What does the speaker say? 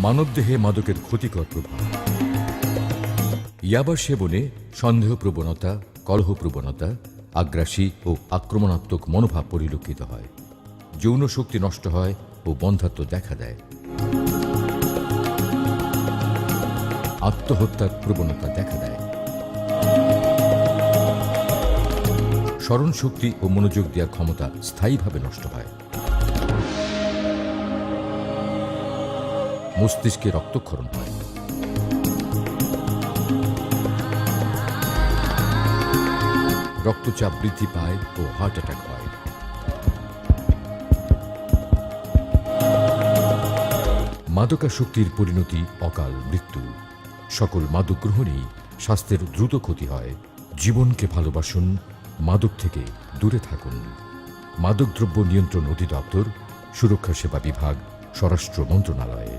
মানবদেহে মাদকের ক্ষতিকর প্রভাব। ইয়াবা সেবনে সন্দেহপ্রবণতা, কলহপ্রবণতা, আগ্রাসী ও আক্রমণাত্মক মনোভাব পরিলক্ষিত হয়। যৌন শক্তি নষ্ট হয় ও বন্ধ্যাত্ব দেখা দেয়। আত্মহত্যার প্রবণতা দেখা দেয়। স্মরণ শক্তি ও মনোযোগ দেওয়ার ক্ষমতা স্থায়ীভাবে নষ্ট হয়। মস্তিষ্কে রক্তক্ষরণ হয়। রক্তচাপ বৃদ্ধি পায় ও হার্ট অ্যাটাক হয়। মাদকাসক্তির পরিণতি অকাল মৃত্যু। সকল মাদক গ্রহণেই স্বাস্থ্যের দ্রুত ক্ষতি হয়। জীবনকে ভালোবাসুন, মাদক থেকে দূরে থাকুন। মাদকদ্রব্য নিয়ন্ত্রণ অধিদপ্তর, সুরক্ষা সেবা বিভাগ, স্বরাষ্ট্র মন্ত্রণালয়।